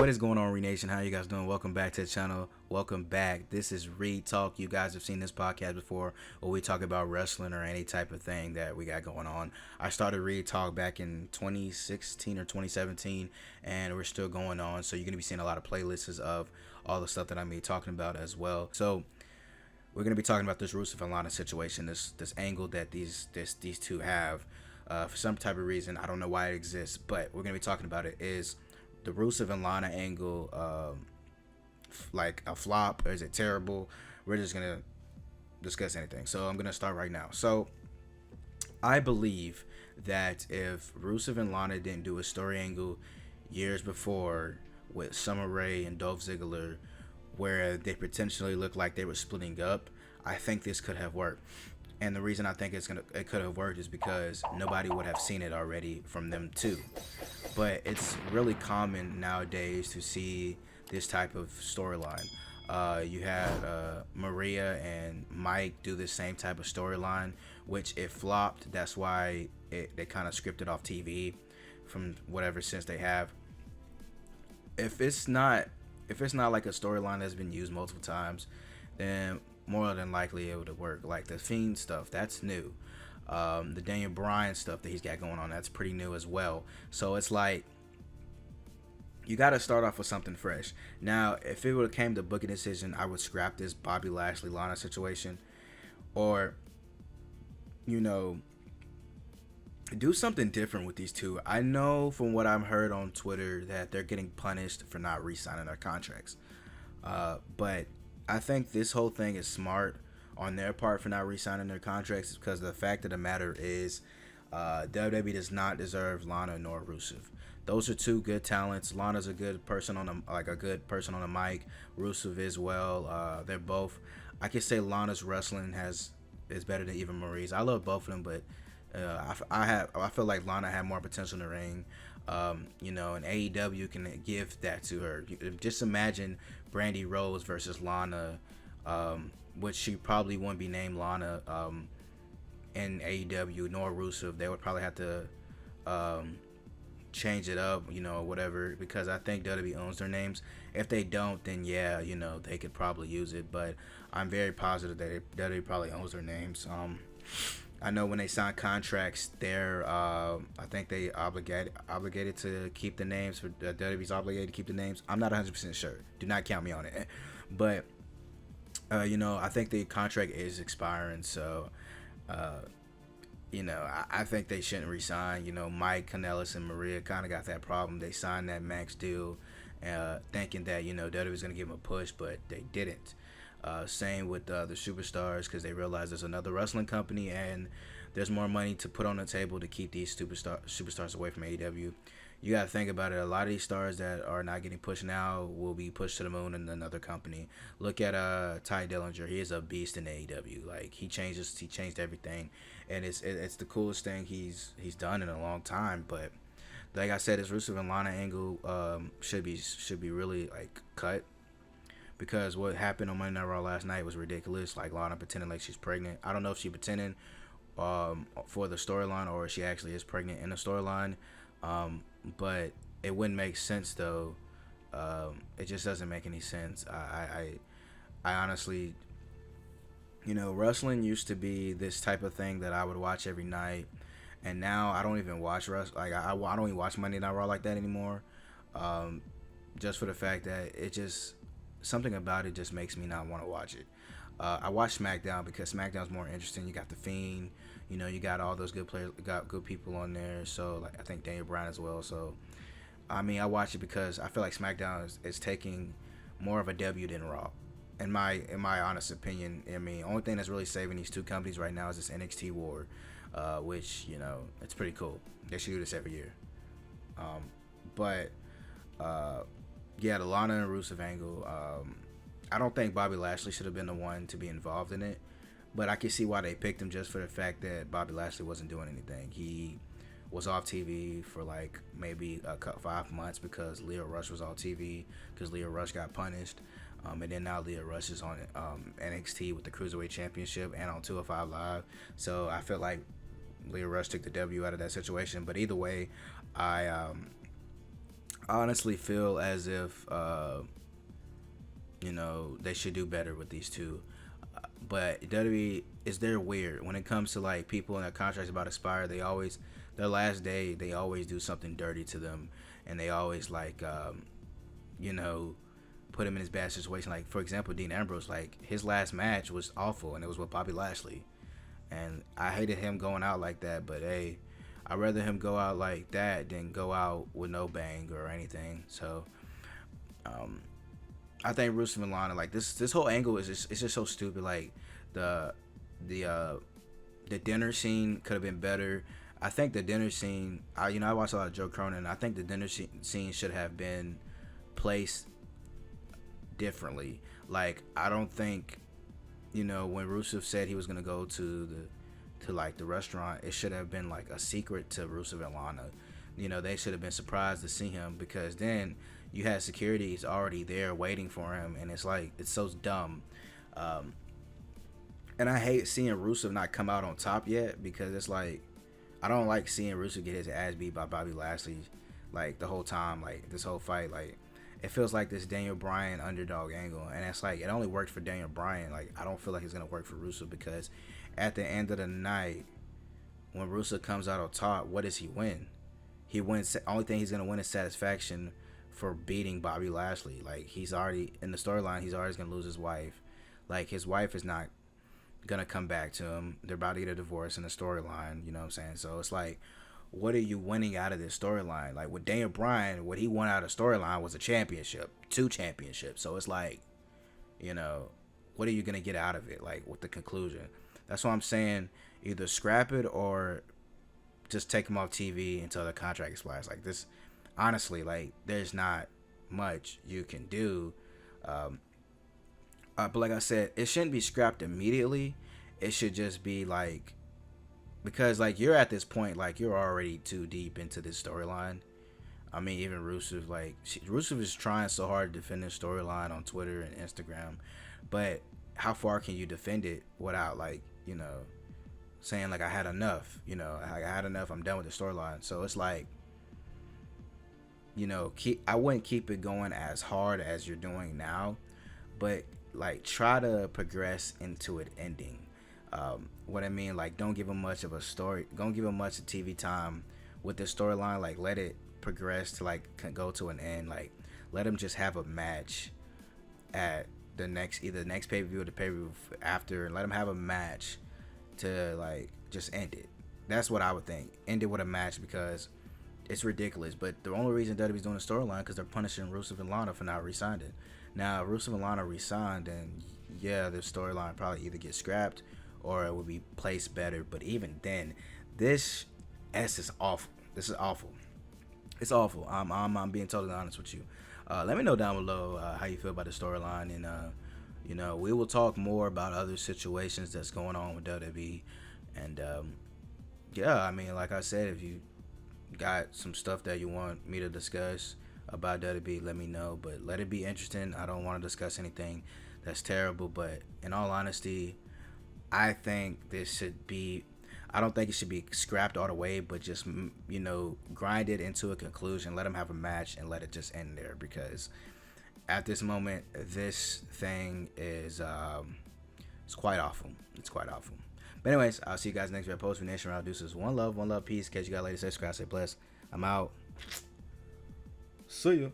What is going on, REID Nation? How you guys doing? Welcome back to the channel. Welcome back. This is REID-TALK. You guys have seen this podcast before where we talk about wrestling or any type of thing that we got going on. I started REID-TALK back in 2016 or 2017, and we're still going on. So you're going to be seeing a lot of playlists of all the stuff that I'm going to be talking about as well. So we're going to be talking about this Rusev and Lana situation, this angle that these two have. For some type of reason, I don't know why it exists, but we're going to be talking about it is the Rusev and Lana angle, like a flop, or is it terrible? We're just gonna discuss anything. So I'm gonna start right now. So I believe that if Rusev and Lana didn't do a story angle years before with Summer Rae and Dolph Ziggler, where they potentially looked like they were splitting up, I think this could have worked. And the reason I think it could have worked is because nobody would have seen it already from them too. But it's really common nowadays to see this type of storyline. You had Maria and Mike do the same type of storyline, which it flopped. That's why they kind of scripted off TV from whatever sense they have. If it's not like a storyline that's been used multiple times, then more than likely it would work. Like the Fiend stuff, that's new. The Daniel Bryan stuff that he's got going on, that's pretty new as well. So it's like you got to start off with something fresh. Now, if it would have came to booking decision, I would scrap this Bobby Lashley Lana situation, or do something different with these two. I know from what I've heard on Twitter that they're getting punished for not re-signing their contracts, but I think this whole thing is smart on their part for not re-signing their contracts, because the fact of the matter is WWE does not deserve Lana nor Rusev. Those are two good talents. Lana's a good person on the mic. Rusev is well. They're both. I can say Lana's wrestling is better than even Marie's. I love both of them, but I feel like Lana had more potential in the ring. And AEW can give that to her. Just imagine Brandy Rose versus Lana, which she probably wouldn't be named Lana in AEW, nor Rusev. They would probably have to change it up, whatever, because I think WWE owns their names. If they don't, then yeah, they could probably use it, but I'm very positive that WWE probably owns their names. I know when they sign contracts, they're I think they obligated to keep the names. For WWE's obligated to keep the names. I'm not 100% sure. Do not count me on it. But I think the contract is expiring, so I think they shouldn't resign. Mike Kanellis and Maria kind of got that problem. They signed that max deal, thinking that WWE was going to give them a push, but they didn't. Same with the superstars, because they realize there's another wrestling company and there's more money to put on the table to keep these superstars away from AEW. You got to think about it. A lot of these stars that are not getting pushed now will be pushed to the moon in another company. Look at Ty Dillinger. He is a beast in AEW. Like he changed everything, and it's the coolest thing he's done in a long time. But like I said, this Rusev and Lana angle should be really like cut. Because what happened on Monday Night Raw last night was ridiculous. Like Lana pretending like she's pregnant. I don't know if she's pretending for the storyline or if she actually is pregnant in the storyline. But it wouldn't make sense though. It just doesn't make any sense. I honestly, wrestling used to be this type of thing that I would watch every night, and now I don't even watch wrestling. Like I don't even watch Monday Night Raw like that anymore. Just for the fact that it just something about it just makes me not want to watch it. I watch SmackDown because SmackDown's more interesting. You got the Fiend, you got all those good players, got good people on there. So like I think Daniel Bryan as well. So I mean, I watch it because I feel like SmackDown is taking more of a W than Raw, in my honest opinion. I mean, only thing that's really saving these two companies right now is this NXT war, which it's pretty cool. They should do this every year. But yeah, the Lana and Rusev angle. I don't think Bobby Lashley should have been the one to be involved in it, but I can see why they picked him, just for the fact that Bobby Lashley wasn't doing anything. He was off TV for like maybe 5 months because Leo Rush was off TV because Leo Rush got punished, and then now Leo Rush is on NXT with the Cruiserweight Championship and on 205 Live. So I feel like Leo Rush took the W out of that situation. But either way, I I honestly feel as if they should do better with these two. But WWE is they're weird when it comes to like people and their contracts about expire. They always their last day they always do something dirty to them, and they always like you know put him in his bad situation. Like for example, Dean Ambrose, like his last match was awful, and it was with Bobby Lashley, and I hated him going out like that. But hey, I'd rather him go out like that than go out with no bang or anything. So um, I think Rusev and Lana, like this whole angle is just it's just so stupid. Like the the uh the dinner scene could have been better. I think the dinner scene, I watch a lot of Joe Cronin. I think the dinner scene should have been placed differently. Like I don't think when Rusev said he was gonna go to like the restaurant, it should have been like a secret to Rusev and Lana. They should have been surprised to see him, because then you had securities already there waiting for him, and it's like it's so dumb. And I hate seeing Rusev not come out on top yet, because it's like I don't like seeing Rusev get his ass beat by Bobby Lashley like the whole time, like this whole fight. Like it feels like this Daniel Bryan underdog angle, and it's like it only worked for Daniel Bryan. Like I don't feel like it's gonna work for Rusev, because at the end of the night, when Rusev comes out on top, what does he win? He wins. Only thing he's gonna win is satisfaction for beating Bobby Lashley. Like he's already in the storyline. He's always gonna lose his wife. Like his wife is not gonna come back to him. They're about to get a divorce in the storyline. You know what I'm saying? So it's like, what are you winning out of this storyline? Like with Daniel Bryan, what he won out of the storyline was a championship, 2 championships. So it's like, what are you gonna get out of it? Like with the conclusion. That's why I'm saying either scrap it or just take him off TV until the contract expires. Like this, honestly, like there's not much you can do. But like I said, it shouldn't be scrapped immediately. It should just be like, because like you're at this point, like you're already too deep into this storyline. I mean, even Rusev, like Rusev is trying so hard to defend his storyline on Twitter and Instagram, but how far can you defend it without like saying like I had enough? I had enough. I'm done with the storyline. So it's like, I wouldn't keep it going as hard as you're doing now, but like try to progress into it ending. What I mean, like don't give him much of a story. Don't give him much of TV time with the storyline. Like let it progress to like go to an end. Like let him just have a match at either the next pay-per-view or the pay-per-view after, and let him have a match to like just end it. That's what I would think. End it with a match, because it's ridiculous. But the only reason WWE's doing a storyline because they're punishing Rusev and Lana for not re-signing. Now, if Rusev and Lana re-signed, then yeah, the storyline probably either get scrapped or it would be placed better. But even then, this is awful. This is awful. It's awful. I'm being totally honest with you. Let me know down below how you feel about the storyline, and we will talk more about other situations that's going on with WWE. And yeah, I mean, like I said, if you got some stuff that you want me to discuss about WWE, let me know, but let it be interesting. I don't want to discuss anything that's terrible, but in all honesty, I think this should be, I don't think it should be scrapped all the way, but just grind it into a conclusion, let them have a match, and let it just end there, because at this moment this thing is it's quite awful. It's quite awful. But anyways, I'll see you guys next video. Post for Nation Round Deuces. One love, peace. Catch you guys later. Stay subscribed, stay blessed. I'm out. See ya.